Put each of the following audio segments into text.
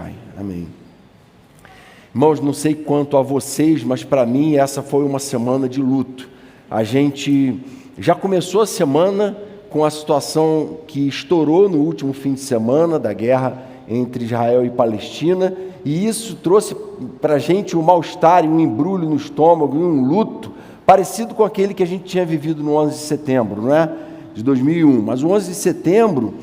Pai. Amém. Irmãos, não sei quanto a vocês, mas para mim essa foi uma semana de luto. A gente já começou a semana com a situação que estourou no último fim de semana da guerra entre Israel e Palestina, e isso trouxe para a gente um mal-estar e um embrulho no estômago e um luto parecido com aquele que a gente tinha vivido no 11 de setembro, não é? De 2001. Mas o 11 de setembro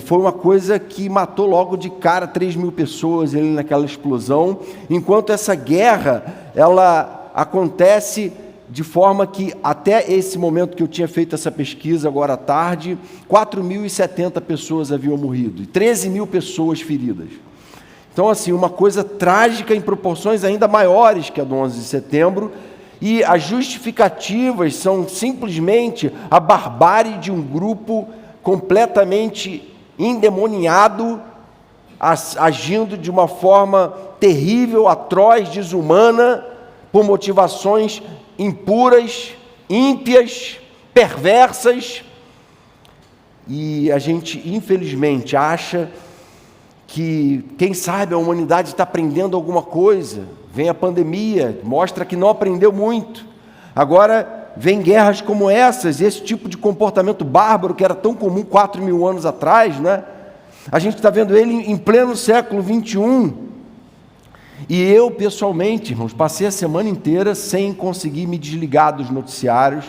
foi uma coisa que matou logo de cara 3.000 pessoas ali naquela explosão, enquanto essa guerra, ela acontece de forma que até esse momento que eu tinha feito essa pesquisa agora à tarde, 4.070 pessoas haviam morrido e 13.000 pessoas feridas. Então, assim, uma coisa trágica em proporções ainda maiores que a do 11 de setembro, e as justificativas são simplesmente a barbárie de um grupo completamente endemoniado, agindo de uma forma terrível, atroz, desumana, por motivações impuras, ímpias, perversas. E a gente, infelizmente, acha que, quem sabe, a humanidade está aprendendo alguma coisa. Vem a pandemia, mostra que não aprendeu muito. Agora vem guerras como essas, esse tipo de comportamento bárbaro que era tão comum 4.000 anos atrás, né? A gente está vendo ele em pleno século XXI. E eu, pessoalmente, irmãos, passei a semana inteira sem conseguir me desligar dos noticiários,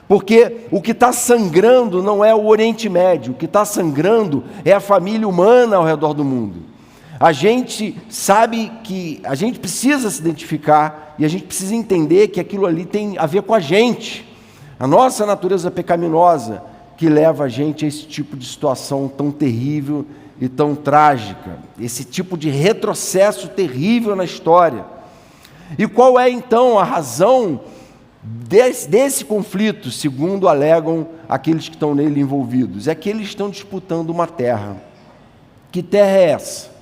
porque o que está sangrando não é o Oriente Médio, o que está sangrando é a família humana ao redor do mundo. A gente sabe que a gente precisa se identificar e a gente precisa entender que aquilo ali tem a ver com a gente, a nossa natureza pecaminosa, que leva a gente a esse tipo de situação tão terrível e tão trágica, esse tipo de retrocesso terrível na história. E qual é então a razão desse conflito, segundo alegam aqueles que estão nele envolvidos? É que eles estão disputando uma terra. Que terra é essa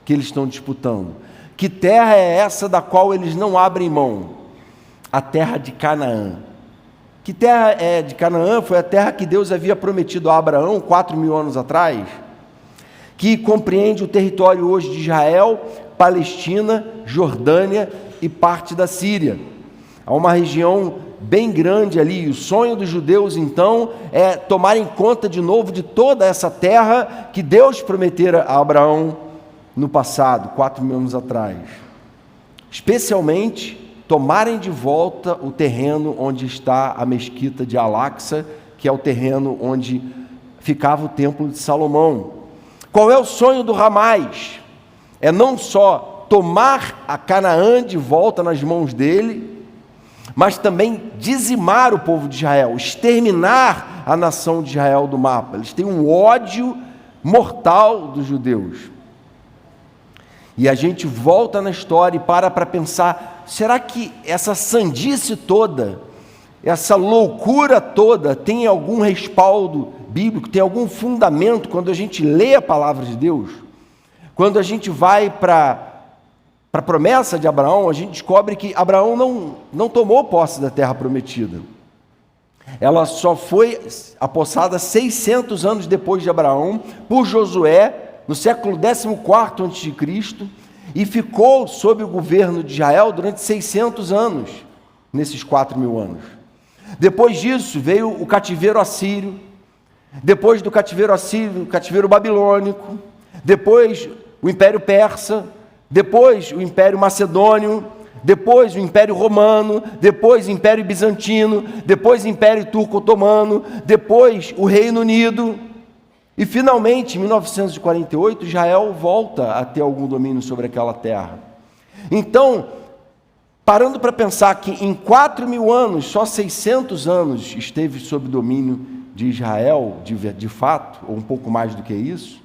que eles estão disputando? Que terra é essa da qual eles não abrem mão? A terra de Canaã. Que terra é de Canaã? Foi a terra que Deus havia prometido a Abraão 4.000 anos atrás, que compreende o território hoje de Israel, Palestina, Jordânia e parte da Síria. Há uma região bem grande ali, e o sonho dos judeus então é tomarem conta de novo de toda essa terra que Deus prometera a Abraão no passado, 4.000 anos atrás. Especialmente tomarem de volta o terreno onde está a mesquita de Al-Aqsa, que é o terreno onde ficava o templo de Salomão. Qual é o sonho do Hamas? É não só tomar a Canaã de volta nas mãos dele, mas também dizimar o povo de Israel, exterminar a nação de Israel do mapa. Eles têm um ódio mortal dos judeus. E a gente volta na história e para pensar, será que essa sandice toda, essa loucura toda tem algum respaldo bíblico, tem algum fundamento quando a gente lê a palavra de Deus? Quando a gente vai para a promessa de Abraão, a gente descobre que Abraão não tomou posse da terra prometida. Ela só foi apossada 600 anos depois de Abraão, por Josué, no século 14 a.C., e ficou sob o governo de Israel durante 600 anos, nesses 4.000 anos. Depois disso veio o cativeiro assírio, depois do cativeiro assírio, o cativeiro babilônico, depois o Império Persa, depois o Império Macedônio, depois o Império Romano, depois o Império Bizantino, depois o Império Turco-Otomano, depois o Reino Unido, e finalmente, em 1948, Israel volta a ter algum domínio sobre aquela terra. Então, parando para pensar que em 4.000 anos, só 600 anos esteve sob domínio de Israel, de fato, ou um pouco mais do que isso,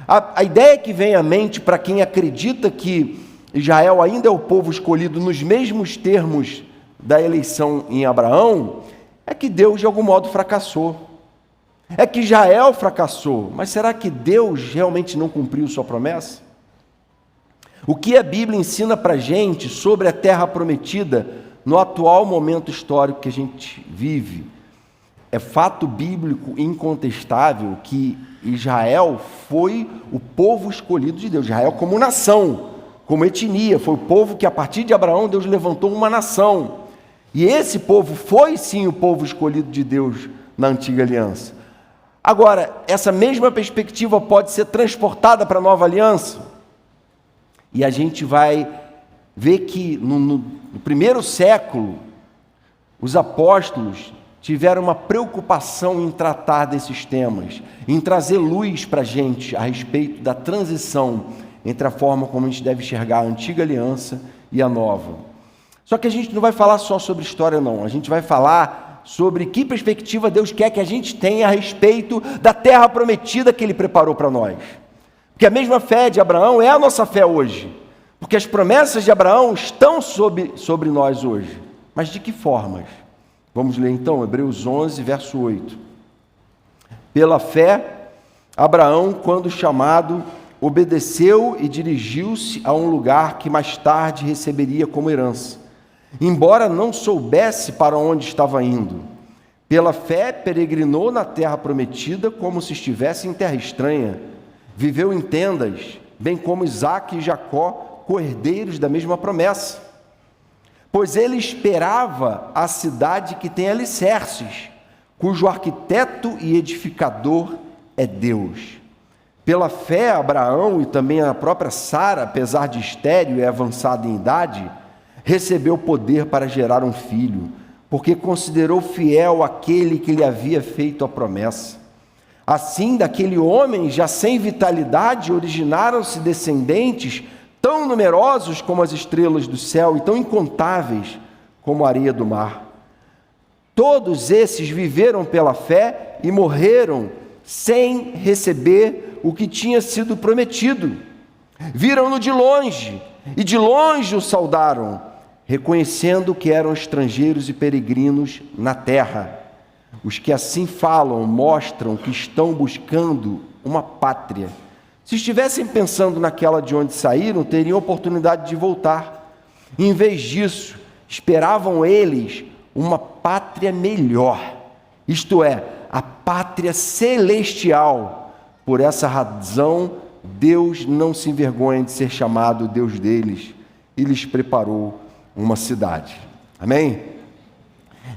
a ideia que vem à mente para quem acredita que Israel ainda é o povo escolhido nos mesmos termos da eleição em Abraão, é que Deus de algum modo fracassou. É que Israel fracassou, mas será que Deus realmente não cumpriu sua promessa? O que a Bíblia ensina para a gente sobre a terra prometida no atual momento histórico que a gente vive? é fato bíblico incontestável que Israel foi o povo escolhido de Deus. Israel como nação, como etnia, foi o povo que a partir de Abraão Deus levantou uma nação. E esse povo foi sim o povo escolhido de Deus na antiga aliança. Agora, essa mesma perspectiva pode ser transportada para a nova aliança. E a gente vai ver que no primeiro século, os apóstolos tiveram uma preocupação em tratar desses temas, em trazer luz para a gente a respeito da transição entre a forma como a gente deve enxergar a antiga aliança e a nova. Só que a gente não vai falar só sobre história, não. A gente vai falar sobre que perspectiva Deus quer que a gente tenha a respeito da terra prometida que Ele preparou para nós. Porque a mesma fé de Abraão é a nossa fé hoje. Porque as promessas de Abraão estão sobre nós hoje. Mas de que formas? Vamos ler então Hebreus 11, verso 8. Pela fé, Abraão, quando chamado, obedeceu e dirigiu-se a um lugar que mais tarde receberia como herança, embora não soubesse para onde estava indo. Pela fé, peregrinou na terra prometida como se estivesse em terra estranha. Viveu em tendas, bem como Isaque e Jacó, co-herdeiros da mesma promessa. Pois ele esperava a cidade que tem alicerces, cujo arquiteto e edificador é Deus. Pela fé, Abraão e também a própria Sara, apesar de estéril e avançada em idade, recebeu poder para gerar um filho, porque considerou fiel aquele que lhe havia feito a promessa. Assim, daquele homem já sem vitalidade, originaram-se descendentes tão numerosos como as estrelas do céu e tão incontáveis como a areia do mar. Todos esses viveram pela fé e morreram sem receber o que tinha sido prometido. Viram-no de longe e de longe o saudaram, reconhecendo que eram estrangeiros e peregrinos na terra. Os que assim falam mostram que estão buscando uma pátria. Se estivessem pensando naquela de onde saíram, teriam oportunidade de voltar. Em vez disso, esperavam eles uma pátria melhor, isto é, a pátria celestial. Por essa razão, Deus não se envergonha de ser chamado Deus deles e lhes preparou uma cidade. Amém?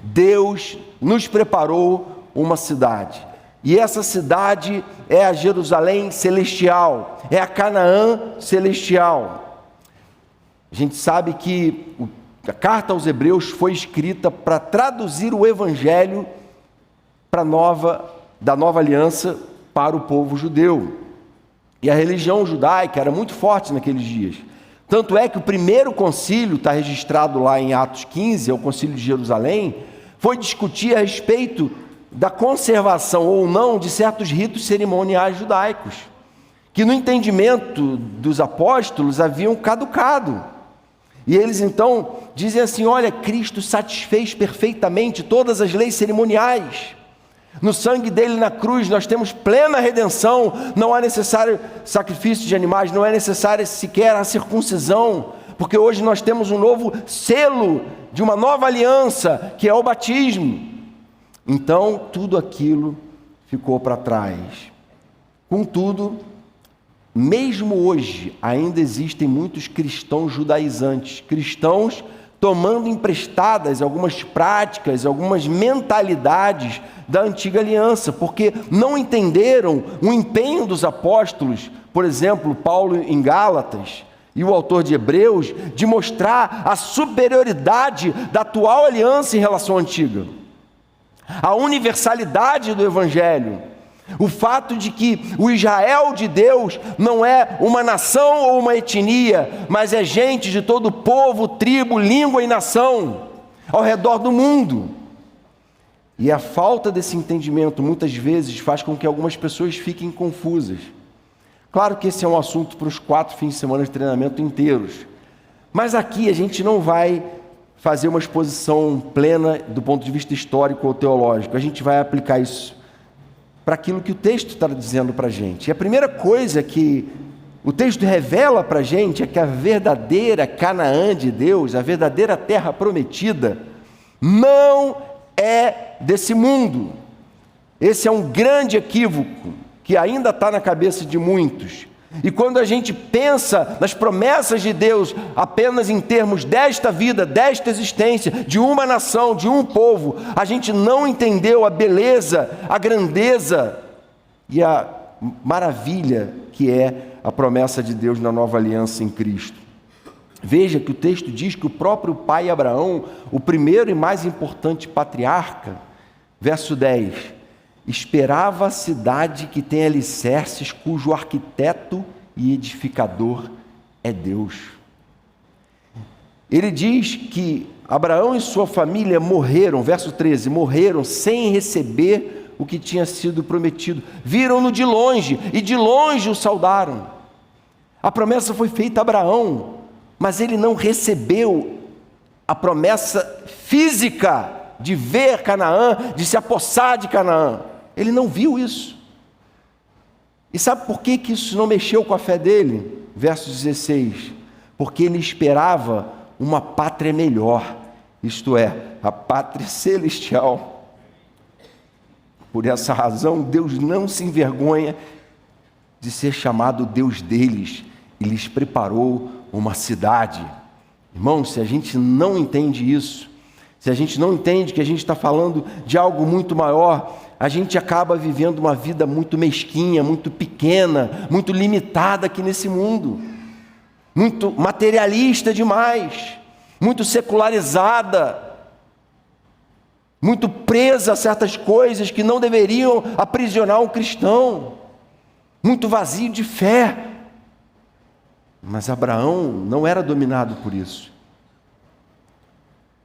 Deus nos preparou uma cidade. E essa cidade é a Jerusalém celestial, é a Canaã celestial. A gente sabe que a carta aos Hebreus foi escrita para traduzir o evangelho da nova aliança para o povo judeu. E a religião judaica era muito forte naqueles dias. Tanto é que o primeiro concílio, está registrado lá em Atos 15, é o concílio de Jerusalém, foi discutir a respeito da conservação ou não de certos ritos cerimoniais judaicos, que no entendimento dos apóstolos haviam caducado. E eles então dizem assim: olha, Cristo satisfez perfeitamente todas as leis cerimoniais. No sangue dele na cruz nós temos plena redenção, não é necessário sacrifício de animais, não é necessária sequer a circuncisão, porque hoje nós temos um novo selo de uma nova aliança, que é o batismo. Então, tudo aquilo ficou para trás. Contudo, mesmo hoje, ainda existem muitos cristãos judaizantes, cristãos tomando emprestadas algumas práticas, algumas mentalidades da antiga aliança, porque não entenderam o empenho dos apóstolos, por exemplo, Paulo em Gálatas, e o autor de Hebreus, de mostrar a superioridade da atual aliança em relação à antiga. A universalidade do Evangelho, o fato de que o Israel de Deus não é uma nação ou uma etnia, mas é gente de todo povo, tribo, língua e nação, ao redor do mundo. E a falta desse entendimento, muitas vezes, faz com que algumas pessoas fiquem confusas. Claro que esse é um assunto para os 4 fins de semana de treinamento inteiros, mas aqui a gente não vai fazer uma exposição plena do ponto de vista histórico ou teológico. A gente vai aplicar isso para aquilo que o texto está dizendo para a gente. E a primeira coisa que o texto revela para a gente é que a verdadeira Canaã de Deus, a verdadeira terra prometida, não é desse mundo. Esse é um grande equívoco que ainda está na cabeça de muitos. E quando a gente pensa nas promessas de Deus apenas em termos desta vida, desta existência, de uma nação, de um povo, a gente não entendeu a beleza, a grandeza e a maravilha que é a promessa de Deus na nova aliança em Cristo. Veja que o texto diz que o próprio pai Abraão, o primeiro e mais importante patriarca, verso 10, esperava a cidade que tem alicerces, cujo arquiteto e edificador é Deus. Ele diz que Abraão e sua família morreram, verso 13, morreram sem receber o que tinha sido prometido. Viram-no de longe e de longe o saudaram. A promessa foi feita a Abraão, mas ele não recebeu a promessa física de ver Canaã, de se apossar de Canaã. Ele não viu isso. E sabe por que isso não mexeu com a fé dele? Verso 16. Porque ele esperava uma pátria melhor, isto é, a pátria celestial. Por essa razão, Deus não se envergonha de ser chamado Deus deles e lhes preparou uma cidade. Irmãos, se a gente não entende isso, se a gente não entende que a gente está falando de algo muito maior, a gente acaba vivendo uma vida muito mesquinha, muito pequena, muito limitada aqui nesse mundo, muito materialista demais, muito secularizada, muito presa a certas coisas que não deveriam aprisionar um cristão, muito vazio de fé. Mas Abraão não era dominado por isso.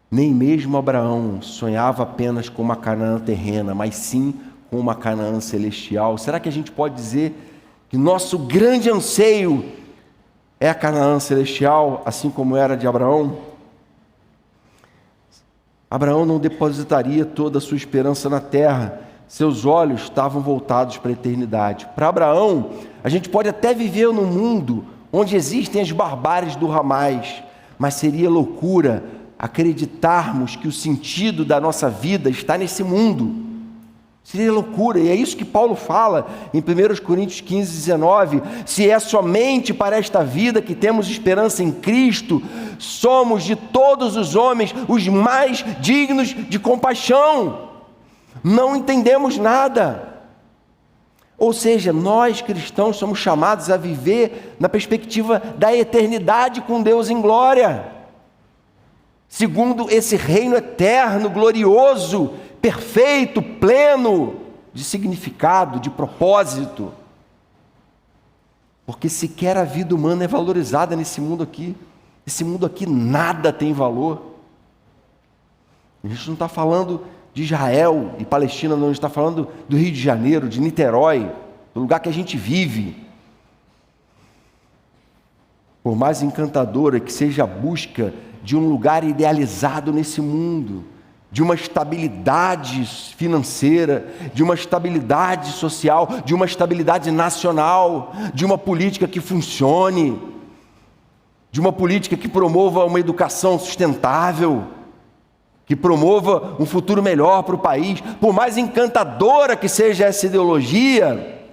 Nem mesmo Abraão sonhava apenas com uma Canaã terrena, mas sim com uma Canaã celestial. Será que a gente pode dizer que nosso grande anseio é a Canaã celestial, assim como era de Abraão? Abraão não depositaria toda a sua esperança na terra, seus olhos estavam voltados para a eternidade. Para Abraão, a gente pode até viver num mundo onde existem as barbáries do Ramais, mas seria loucura acreditarmos que o sentido da nossa vida está nesse mundo. Seria loucura, e é isso que Paulo fala em 1 Coríntios 15, 19, se é somente para esta vida que temos esperança em Cristo, somos de todos os homens os mais dignos de compaixão, não entendemos nada. Ou seja, nós cristãos somos chamados a viver na perspectiva da eternidade com Deus em glória, segundo esse reino eterno, glorioso, perfeito, pleno de significado, de propósito. Porque sequer a vida humana é valorizada nesse mundo aqui. Esse mundo aqui nada tem valor. A gente não está falando de Israel e Palestina, não, a gente está falando do Rio de Janeiro, de Niterói, do lugar que a gente vive. Por mais encantadora que seja a busca de um lugar idealizado nesse mundo, de uma estabilidade financeira, de uma estabilidade social, de uma estabilidade nacional, de uma política que funcione, de uma política que promova uma educação sustentável, que promova um futuro melhor para o país. Por mais encantadora que seja essa ideologia,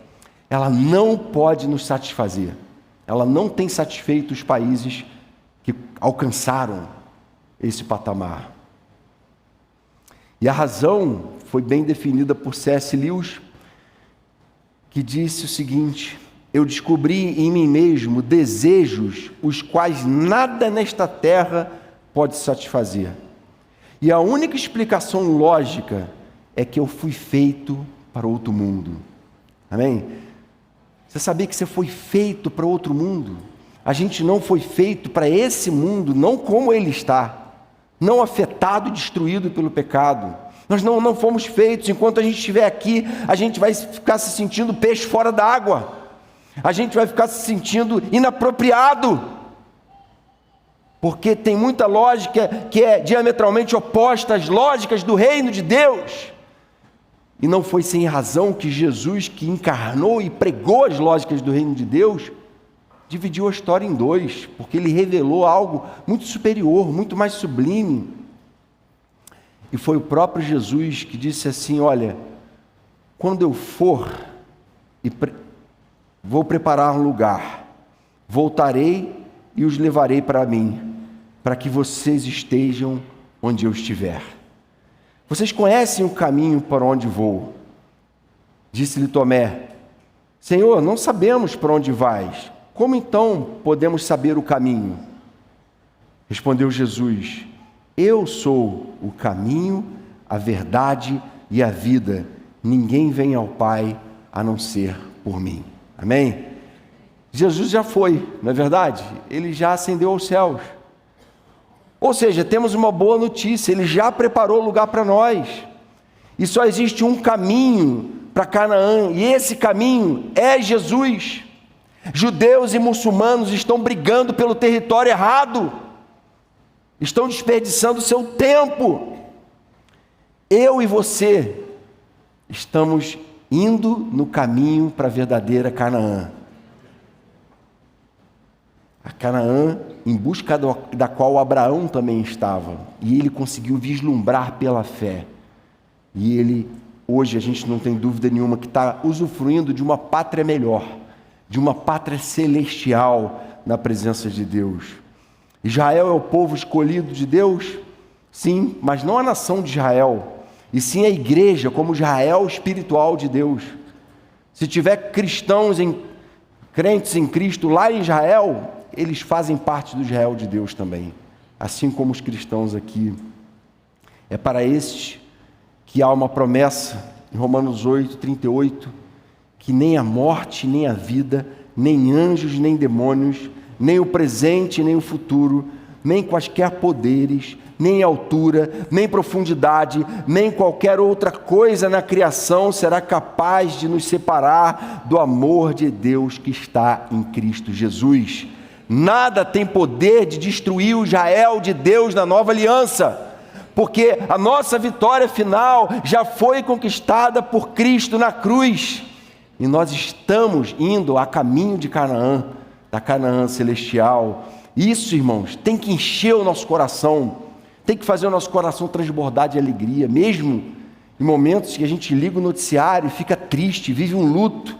ela não pode nos satisfazer. Ela não tem satisfeito os países que alcançaram esse patamar. E a razão foi bem definida por C.S. Lewis, que disse o seguinte: eu descobri em mim mesmo desejos os quais nada nesta terra pode satisfazer. E a única explicação lógica é que eu fui feito para outro mundo. Amém? Você sabia que você foi feito para outro mundo? A gente não foi feito para esse mundo, não como ele está, não afetado e destruído pelo pecado. Nós não fomos feitos, enquanto a gente estiver aqui, a gente vai ficar se sentindo peixe fora d'água, a gente vai ficar se sentindo inapropriado, porque tem muita lógica que é diametralmente oposta às lógicas do reino de Deus. E não foi sem razão que Jesus, que encarnou e pregou as lógicas do reino de Deus, dividiu a história em dois, porque ele revelou algo muito superior, muito mais sublime. E foi o próprio Jesus que disse assim: olha, quando eu for e vou preparar um lugar, voltarei e os levarei para mim, para que vocês estejam onde eu estiver. Vocês conhecem o caminho para onde vou. Disse-lhe Tomé: Senhor, não sabemos para onde vais. Como então podemos saber o caminho? Respondeu Jesus: Eu sou o caminho, a verdade e a vida. Ninguém vem ao Pai a não ser por mim. Amém? Jesus já foi, não é verdade? Ele já ascendeu aos céus. Ou seja, temos uma boa notícia, Ele já preparou lugar para nós. E só existe um caminho para Canaã, e esse caminho é Jesus. Judeus e muçulmanos estão brigando pelo território errado, estão desperdiçando seu tempo. Eu e você estamos indo no caminho para a verdadeira Canaã. A Canaã em busca da qual Abraão também estava, e ele conseguiu vislumbrar pela fé. E ele, hoje a gente não tem dúvida nenhuma que está usufruindo de uma pátria melhor, de uma pátria celestial na presença de Deus. Israel é o povo escolhido de Deus? Sim, mas não a nação de Israel, e sim a igreja como Israel espiritual de Deus. Se tiver crentes em Cristo lá em Israel, eles fazem parte do Israel de Deus também, assim como os cristãos aqui. É para estes que há uma promessa em Romanos 8:38, que nem a morte, nem a vida, nem anjos, nem demônios, nem o presente, nem o futuro, nem quaisquer poderes, nem altura, nem profundidade, nem qualquer outra coisa na criação será capaz de nos separar do amor de Deus que está em Cristo Jesus. Nada tem poder de destruir o Israel de Deus na nova aliança, porque a nossa vitória final já foi conquistada por Cristo na cruz, e nós estamos indo a caminho de Canaã, da Canaã celestial. Isso, irmãos, tem que encher o nosso coração, tem que fazer o nosso coração transbordar de alegria, mesmo em momentos que a gente liga o noticiário e fica triste, vive um luto,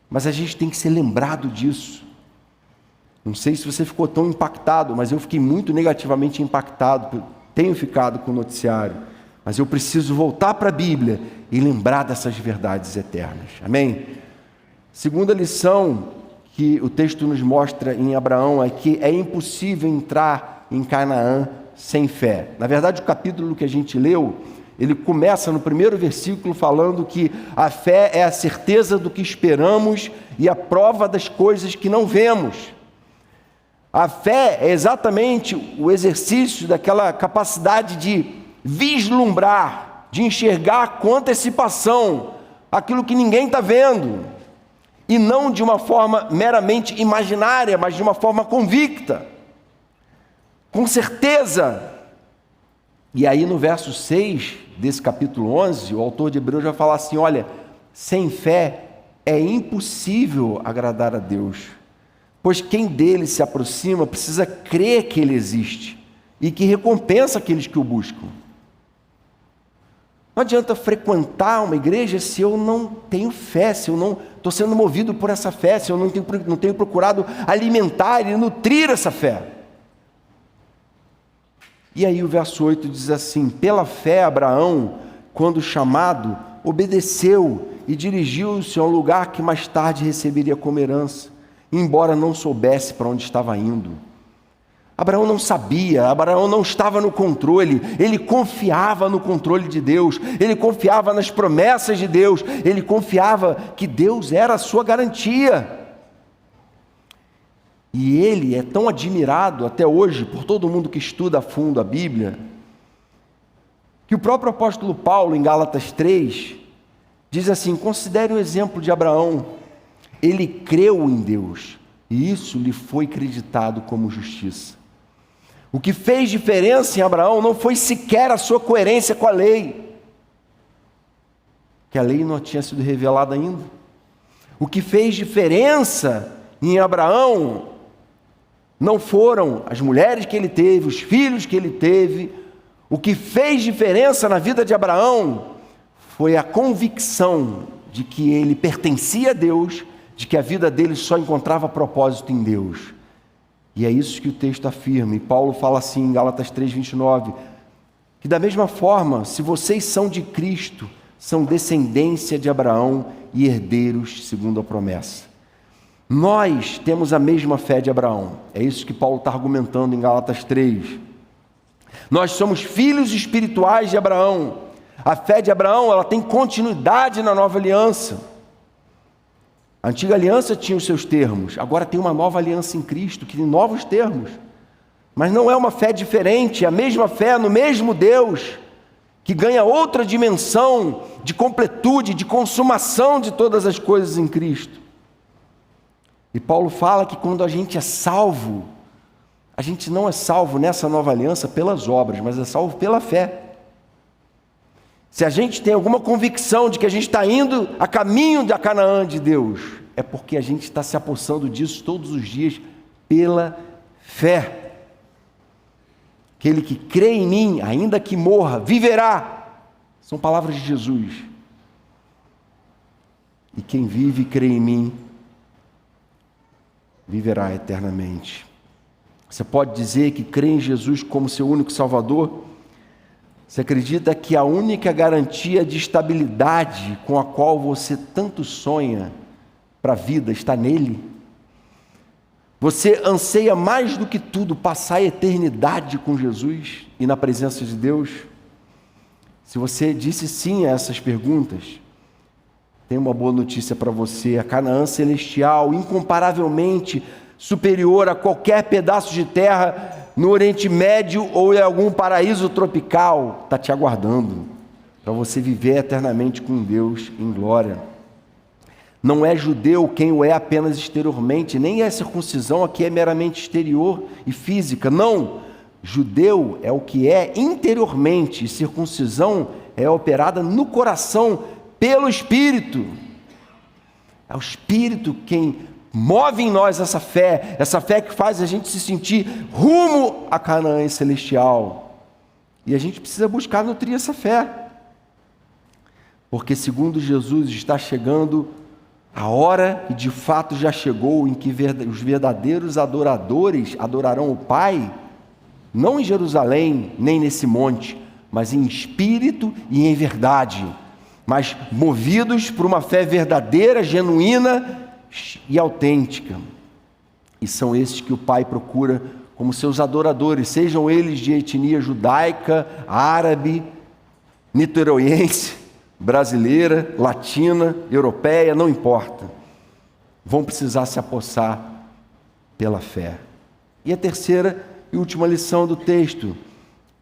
mas a gente tem que ser lembrado disso. Não sei se você ficou tão impactado, mas eu fiquei muito negativamente impactado, tenho ficado com o noticiário, mas eu preciso voltar para a Bíblia e lembrar dessas verdades eternas. Amém? Segunda lição que o texto nos mostra em Abraão é que é impossível entrar em Canaã sem fé. Na verdade, o capítulo que a gente leu, ele começa no primeiro versículo falando que a fé é a certeza do que esperamos e a prova das coisas que não vemos. A fé é exatamente o exercício daquela capacidade de vislumbrar, de enxergar com antecipação aquilo que ninguém está vendo, e não de uma forma meramente imaginária, mas de uma forma convicta, com certeza. E aí no verso 6 desse capítulo 11, o autor de Hebreus vai falar assim: olha, sem fé é impossível agradar a Deus, pois quem dele se aproxima precisa crer que ele existe e que recompensa aqueles que o buscam. Não adianta frequentar uma igreja se eu não tenho fé, se eu não estou sendo movido por essa fé, se eu não tenho procurado alimentar e nutrir essa fé. E aí o verso 8 diz assim: pela fé Abraão, quando chamado, obedeceu e dirigiu-se a um lugar que mais tarde receberia como herança, embora não soubesse para onde estava indo. Abraão não sabia, Abraão não estava no controle, ele confiava no controle de Deus, ele confiava nas promessas de Deus, ele confiava que Deus era a sua garantia. E ele é tão admirado até hoje por todo mundo que estuda a fundo a Bíblia, que o próprio apóstolo Paulo, em Gálatas 3, diz assim: considere o exemplo de Abraão. Ele creu em Deus, e isso lhe foi creditado como justiça. O que fez diferença em Abraão não foi sequer a sua coerência com a lei, que a lei não tinha sido revelada ainda. O que fez diferença em Abraão não foram as mulheres que ele teve, os filhos que ele teve. O que fez diferença na vida de Abraão foi a convicção de que ele pertencia a Deus, de que a vida dele só encontrava propósito em Deus. E é isso que o texto afirma. E Paulo fala assim em Gálatas 3:29, que da mesma forma, se vocês são de Cristo, são descendência de Abraão e herdeiros segundo a promessa. Nós temos a mesma fé de Abraão. É isso que Paulo está argumentando em Gálatas 3. Nós somos filhos espirituais de Abraão. A fé de Abraão, ela tem continuidade na nova aliança. A antiga aliança tinha os seus termos, agora tem uma nova aliança em Cristo, que tem novos termos. Mas não é uma fé diferente, é a mesma fé no mesmo Deus, que ganha outra dimensão de completude, de consumação de todas as coisas em Cristo. E Paulo fala que quando a gente é salvo, a gente não é salvo nessa nova aliança pelas obras, mas é salvo pela fé. Se a gente tem alguma convicção de que a gente está indo a caminho da Canaã de Deus, é porque a gente está se apossando disso todos os dias pela fé. Aquele que crê em mim, ainda que morra, viverá. São palavras de Jesus. E quem vive e crê em mim, viverá eternamente. Você pode dizer que crê em Jesus como seu único Salvador? Você acredita que a única garantia de estabilidade com a qual você tanto sonha para a vida está nele? Você anseia mais do que tudo passar a eternidade com Jesus e na presença de Deus? Se você disse sim a essas perguntas, tem uma boa notícia para você. A Canaã celestial, incomparavelmente superior a qualquer pedaço de terra no Oriente Médio ou em algum paraíso tropical, está te aguardando para você viver eternamente com Deus em glória. Não é judeu quem o é apenas exteriormente, nem a circuncisão aqui é meramente exterior e física. Não, judeu é o que é interiormente, e circuncisão é operada no coração pelo Espírito. É o Espírito quem move em nós essa fé que faz a gente se sentir rumo a Canaã celestial. E a gente precisa buscar nutrir essa fé, porque segundo Jesus está chegando a hora, e de fato já chegou, em que os verdadeiros adoradores adorarão o Pai, não em Jerusalém, nem nesse monte, mas em espírito e em verdade, mas movidos por uma fé verdadeira, genuína e autêntica. E são esses que o Pai procura como seus adoradores, sejam eles de etnia judaica, árabe, niteroiense, brasileira, latina, europeia, não importa. Vão precisar se apossar pela fé. E a terceira e última lição do texto: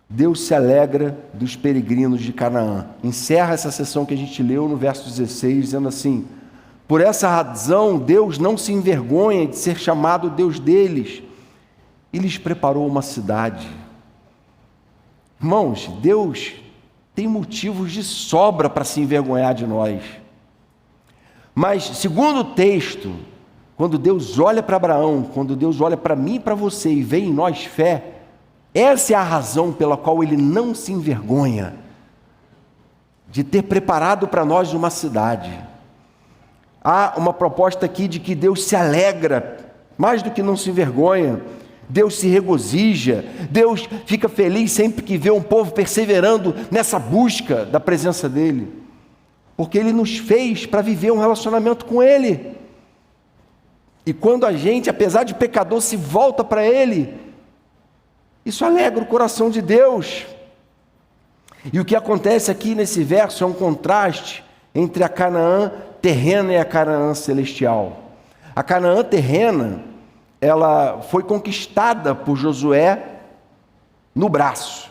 Deus se alegra dos peregrinos de Canaã. Encerra essa sessão que a gente leu no verso 16, dizendo assim: por essa razão Deus não se envergonha de ser chamado Deus deles, e lhes preparou uma cidade. Irmãos, Deus tem motivos de sobra para se envergonhar de nós. Mas, segundo o texto, quando Deus olha para Abraão, quando Deus olha para mim e para você e vê em nós fé, essa é a razão pela qual Ele não se envergonha de ter preparado para nós uma cidade. Há uma proposta aqui de que Deus se alegra, mais do que não se envergonha. Deus se regozija, Deus fica feliz sempre que vê um povo perseverando nessa busca da presença dEle, porque Ele nos fez para viver um relacionamento com Ele. E quando a gente, apesar de pecador, se volta para Ele, isso alegra o coração de Deus. E o que acontece aqui nesse verso é um contraste entre a Canaã terrena e a Canaã celestial. A Canaã terrena, ela foi conquistada por Josué no braço.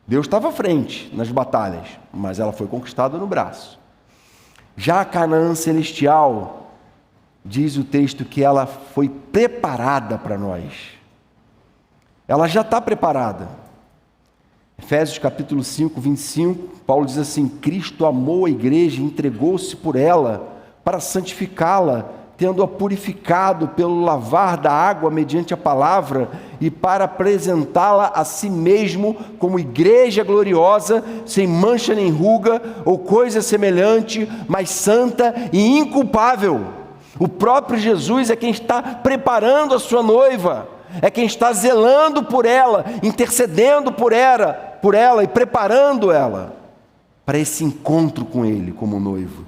Deus estava à frente nas batalhas, mas ela foi conquistada no braço. Já a Canaã celestial, diz o texto que ela foi preparada para nós. Ela já está preparada. Efésios capítulo 5, 25, Paulo diz assim: Cristo amou a igreja e entregou-se por ela para santificá-la, tendo-a purificado pelo lavar da água mediante a palavra, e para apresentá-la a si mesmo como igreja gloriosa, sem mancha nem ruga ou coisa semelhante, mas santa e inculpável. O próprio Jesus é quem está preparando a sua noiva, é quem está zelando por ela, intercedendo por ela e preparando ela para esse encontro com Ele como noivo,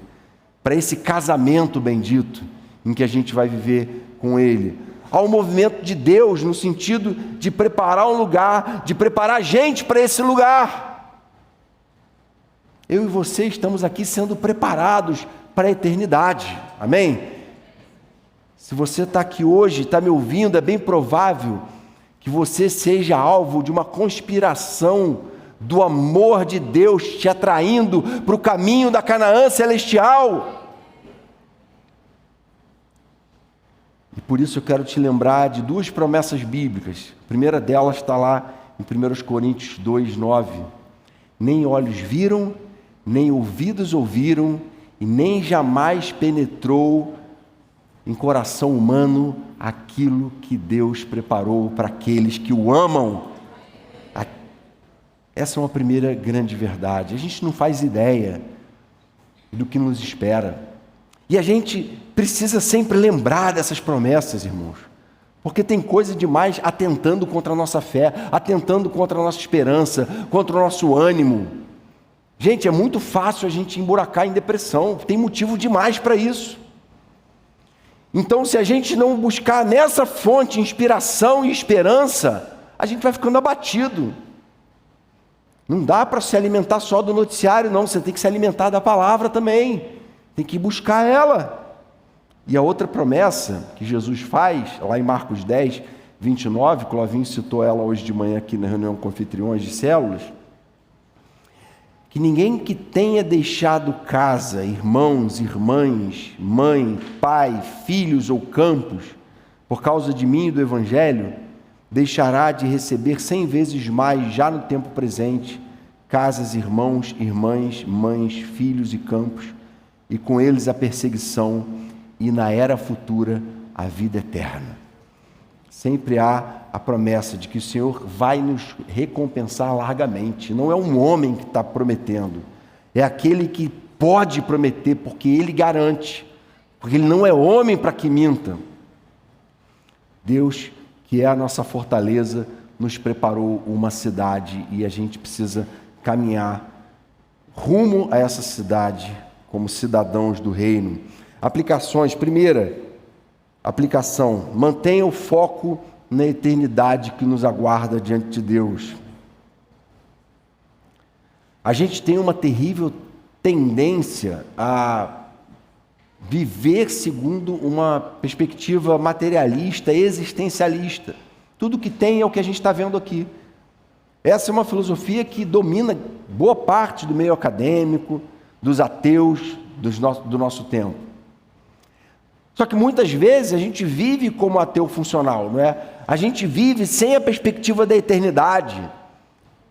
para esse casamento bendito em que a gente vai viver com Ele. Há um movimento de Deus no sentido de preparar um lugar, de preparar a gente para esse lugar. Eu e você estamos aqui sendo preparados para a eternidade, amém? Se você está aqui hoje, está me ouvindo, é bem provável que você seja alvo de uma conspiração do amor de Deus te atraindo para o caminho da Canaã celestial. E por isso eu quero te lembrar de duas promessas bíblicas. A primeira delas está lá em 1 Coríntios 2:9. Nem olhos viram, nem ouvidos ouviram, e nem jamais penetrou em coração humano aquilo que Deus preparou para aqueles que o amam. Essa é uma primeira grande verdade. A gente não faz ideia do que nos espera. E a gente precisa sempre lembrar dessas promessas, irmãos, porque tem coisa demais atentando contra a nossa fé, atentando contra a nossa esperança, contra o nosso ânimo. Gente, é muito fácil a gente emburacar em depressão, tem motivo demais para isso. Então, se a gente não buscar nessa fonte inspiração e esperança, a gente vai ficando abatido. Não dá para se alimentar só do noticiário, não, você tem que se alimentar da palavra também. Tem que buscar ela. E a outra promessa que Jesus faz, lá em Marcos 10, 29, que o Lavinho citou ela hoje de manhã aqui na reunião com anfitriões de células, que ninguém que tenha deixado casa, irmãos, irmãs, mãe, pai, filhos ou campos, por causa de mim e do Evangelho, deixará de receber 100 vezes mais, já no tempo presente, casas, irmãos, irmãs, mães, filhos e campos, e com eles a perseguição, e na era futura a vida eterna. Sempre há a promessa de que o Senhor vai nos recompensar largamente. Não é um homem que está prometendo, é aquele que pode prometer, porque Ele garante, porque Ele não é homem para que minta. Deus, que é a nossa fortaleza, nos preparou uma cidade e a gente precisa caminhar rumo a essa cidade como cidadãos do reino. Aplicações. Primeira aplicação: mantenha o foco na eternidade que nos aguarda diante de Deus. A gente tem uma terrível tendência a viver segundo uma perspectiva materialista, existencialista. Tudo que tem é o que a gente está vendo aqui. Essa é uma filosofia que domina boa parte do meio acadêmico, dos ateus do nosso tempo. Só que muitas vezes a gente vive como ateu funcional, não é? A gente vive sem a perspectiva da eternidade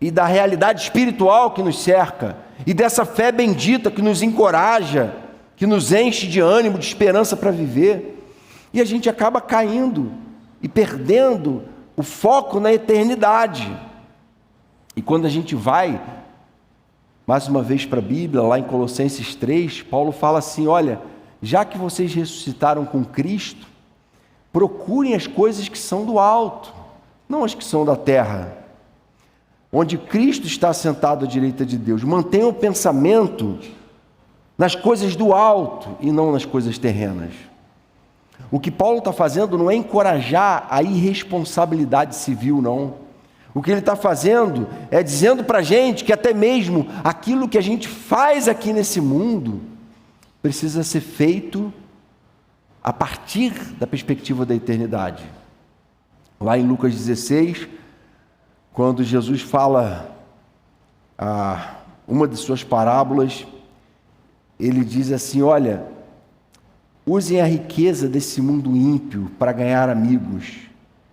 e da realidade espiritual que nos cerca e dessa fé bendita que nos encoraja, que nos enche de ânimo, de esperança para viver. E a gente acaba caindo e perdendo o foco na eternidade. E quando a gente vai mais uma vez para a Bíblia, lá em Colossenses 3, Paulo fala assim: olha, já que vocês ressuscitaram com Cristo, procurem as coisas que são do alto, não as que são da terra, onde Cristo está assentado à direita de Deus. Mantenham o pensamento nas coisas do alto e não nas coisas terrenas. O que Paulo está fazendo não é encorajar a irresponsabilidade civil, não. O que ele está fazendo é dizendo para a gente que até mesmo aquilo que a gente faz aqui nesse mundo precisa ser feito a partir da perspectiva da eternidade. Lá em Lucas 16, quando Jesus fala uma de suas parábolas, ele diz assim: olha, usem a riqueza desse mundo ímpio para ganhar amigos,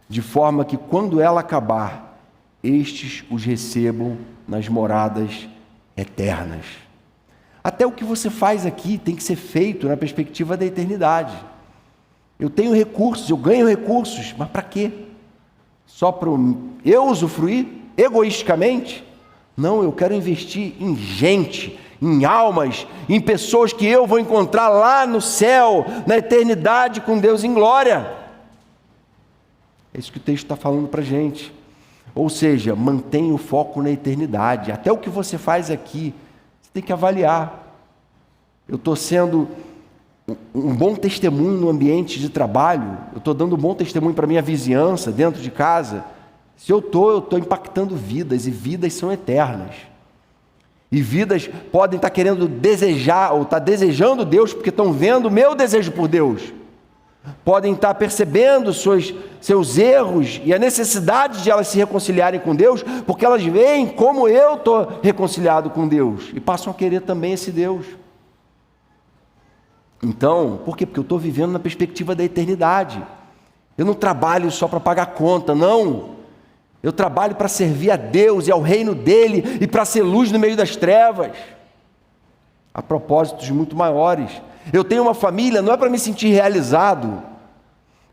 de forma que quando ela acabar, estes os recebam nas moradas eternas. Até o que você faz aqui tem que ser feito na perspectiva da eternidade. Eu tenho recursos, eu ganho recursos, mas para quê? Só para eu usufruir egoisticamente? Não, eu quero investir em gente, em almas, em pessoas que eu vou encontrar lá no céu, na eternidade com Deus em glória. É isso que o texto está falando para a gente. Ou seja, mantenha o foco na eternidade. Até o que você faz aqui, você tem que avaliar. Eu estou sendo um bom testemunho no ambiente de trabalho, eu estou dando um bom testemunho para a minha vizinhança, dentro de casa. Se eu estou impactando vidas, e vidas são eternas. E vidas podem estar querendo desejar, ou estar desejando Deus, porque estão vendo o meu desejo por Deus. Podem estar percebendo seus erros e a necessidade de elas se reconciliarem com Deus, porque elas veem como eu estou reconciliado com Deus, e passam a querer também esse Deus. Então, por quê? Porque eu estou vivendo na perspectiva da eternidade. Eu não trabalho só para pagar conta, não. Eu trabalho para servir a Deus e ao reino dEle e para ser luz no meio das trevas. Há propósitos muito maiores. Eu tenho uma família, não é para me sentir realizado.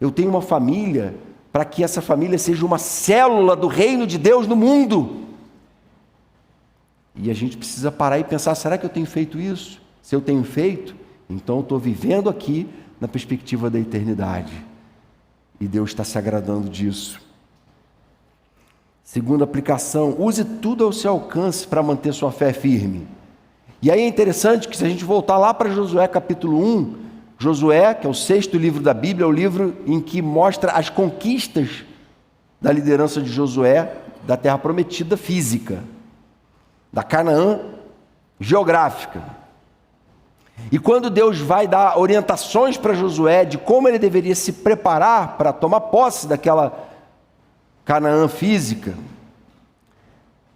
Eu tenho uma família para que essa família seja uma célula do reino de Deus no mundo. E a gente precisa parar e pensar, será que eu tenho feito isso? Se eu tenho feito, então eu estou vivendo aqui na perspectiva da eternidade. E Deus está se agradando disso. Segunda aplicação, use tudo ao seu alcance para manter sua fé firme. E aí é interessante que se a gente voltar lá para Josué capítulo 1, Josué, que é o 6º livro da Bíblia, é o livro em que mostra as conquistas da liderança de Josué da terra prometida física, da Canaã geográfica. E quando Deus vai dar orientações para Josué de como ele deveria se preparar para tomar posse daquela Canaã física,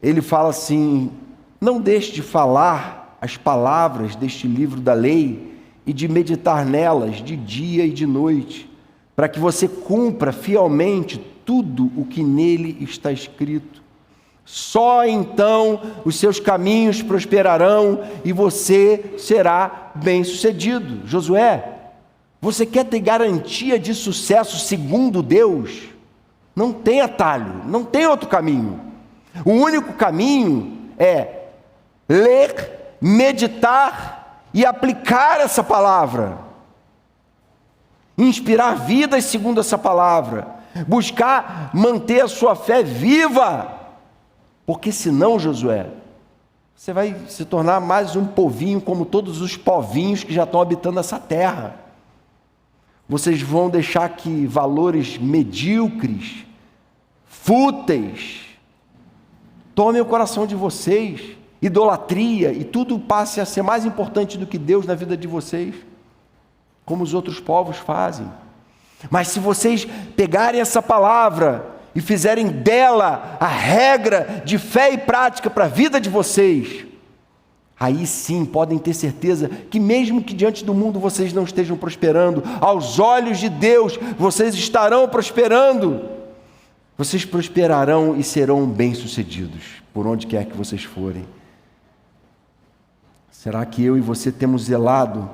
ele fala assim: não deixe de falar as palavras deste livro da lei e de meditar nelas de dia e de noite, para que você cumpra fielmente tudo o que nele está escrito. Só então os seus caminhos prosperarão e você será bem-sucedido. Josué, você quer ter garantia de sucesso segundo Deus? Não tem atalho, não tem outro caminho. O único caminho é ler, meditar e aplicar essa palavra. Inspirar vidas segundo essa palavra. Buscar manter a sua fé viva. Porque senão, Josué, você vai se tornar mais um povinho como todos os povinhos que já estão habitando essa terra. Vocês vão deixar que valores medíocres, fúteis, tomem o coração de vocês, idolatria, e tudo passe a ser mais importante do que Deus na vida de vocês, como os outros povos fazem. Mas se vocês pegarem essa palavra e fizerem dela a regra de fé e prática para a vida de vocês, aí sim podem ter certeza que mesmo que diante do mundo vocês não estejam prosperando, aos olhos de Deus vocês estarão prosperando. Vocês prosperarão e serão bem-sucedidos por onde quer que vocês forem. Será que eu e você temos zelado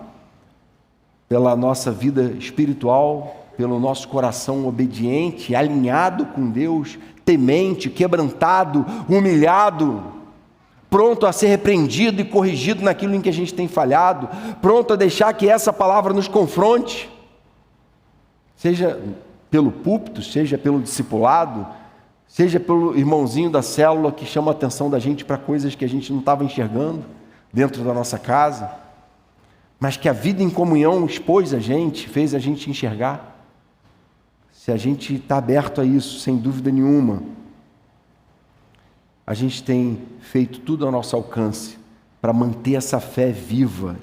pela nossa vida espiritual, pelo nosso coração obediente, alinhado com Deus, temente, quebrantado, humilhado, pronto a ser repreendido e corrigido naquilo em que a gente tem falhado, pronto a deixar que essa palavra nos confronte, seja pelo púlpito, seja pelo discipulado, seja pelo irmãozinho da célula que chama a atenção da gente para coisas que a gente não estava enxergando dentro da nossa casa, mas que a vida em comunhão expôs a gente, fez a gente enxergar. Se a gente está aberto a isso, sem dúvida nenhuma, a gente tem feito tudo ao nosso alcance para manter essa fé viva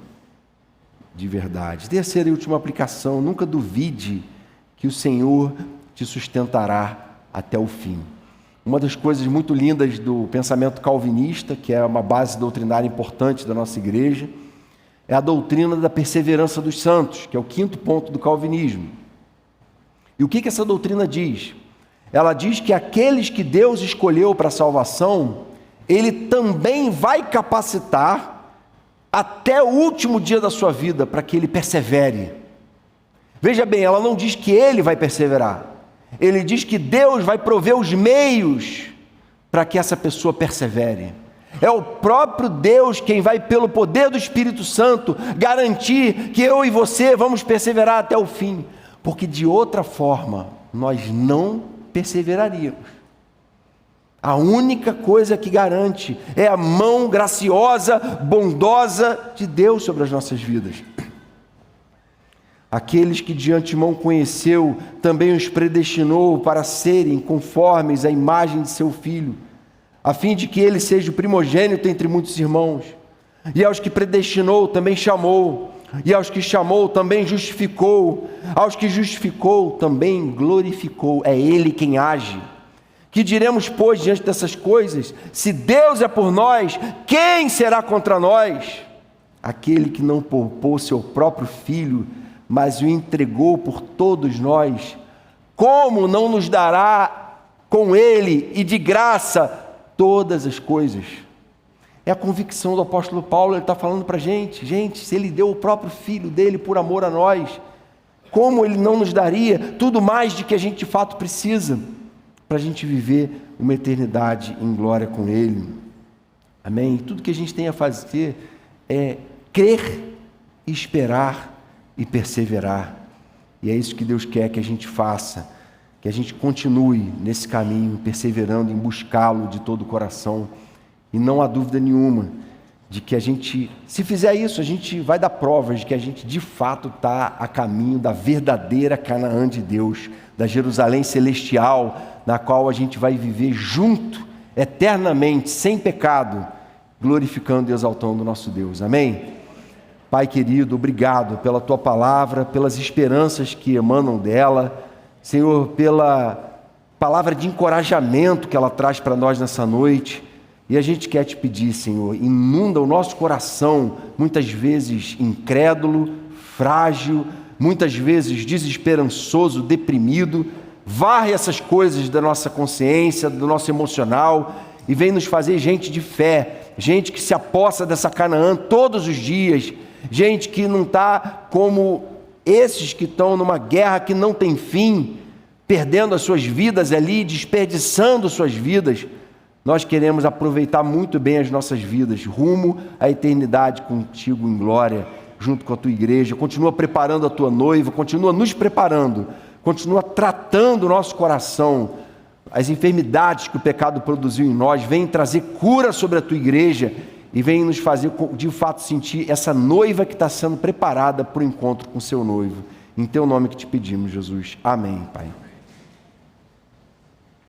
de verdade. Terceira e última aplicação: nunca duvide que o Senhor te sustentará até o fim. Uma das coisas muito lindas do pensamento calvinista, que é uma base doutrinária importante da nossa igreja, é a doutrina da perseverança dos santos, que é o 5º ponto do calvinismo. E o que essa doutrina diz? Ela diz que aqueles que Deus escolheu para a salvação, Ele também vai capacitar até o último dia da sua vida para que ele persevere. Veja bem, ela não diz que ele vai perseverar. Ele diz que Deus vai prover os meios para que essa pessoa persevere. É o próprio Deus quem vai, pelo poder do Espírito Santo, garantir que eu e você vamos perseverar até o fim. Porque de outra forma, nós não perseveraríamos. A única coisa que garante é a mão graciosa, bondosa de Deus sobre as nossas vidas. Aqueles que de antemão conheceu, também os predestinou para serem conformes à imagem de seu Filho, a fim de que ele seja o primogênito entre muitos irmãos. E aos que predestinou, também chamou. E aos que chamou, também justificou. Aos que justificou, também glorificou. É Ele quem age. Que diremos, pois, diante dessas coisas? Se Deus é por nós, quem será contra nós? Aquele que não poupou seu próprio Filho, mas o entregou por todos nós, como não nos dará com Ele e de graça todas as coisas? É a convicção do apóstolo Paulo. Ele está falando para a gente, se Ele deu o próprio Filho dele por amor a nós, como Ele não nos daria tudo mais de que a gente de fato precisa, para a gente viver uma eternidade em glória com Ele? Amém? E tudo que a gente tem a fazer é crer, esperar e perseverar. E é isso que Deus quer que a gente faça, que a gente continue nesse caminho, perseverando em buscá-lo de todo o coração. E não há dúvida nenhuma de que a gente, se fizer isso, a gente vai dar provas de que a gente de fato está a caminho da verdadeira Canaã de Deus, da Jerusalém celestial, na qual a gente vai viver junto, eternamente, sem pecado, glorificando e exaltando o nosso Deus. Amém? Pai querido, obrigado pela Tua palavra, pelas esperanças que emanam dela, Senhor, pela palavra de encorajamento que ela traz para nós nessa noite. E a gente quer te pedir, Senhor, inunda o nosso coração, muitas vezes incrédulo, frágil, muitas vezes desesperançoso, deprimido. Varre essas coisas da nossa consciência, do nosso emocional, e vem nos fazer gente de fé, gente que se apossa dessa Canaã todos os dias, gente que não está como esses que estão numa guerra que não tem fim, perdendo as suas vidas ali, desperdiçando suas vidas. Nós queremos aproveitar muito bem as nossas vidas, rumo à eternidade contigo em glória, junto com a tua igreja. Continua preparando a tua noiva, continua nos preparando, continua tratando o nosso coração, as enfermidades que o pecado produziu em nós. Vem trazer cura sobre a tua igreja e vem nos fazer de fato sentir essa noiva que está sendo preparada para o encontro com o seu noivo. Em teu nome que te pedimos, Jesus. Amém, Pai.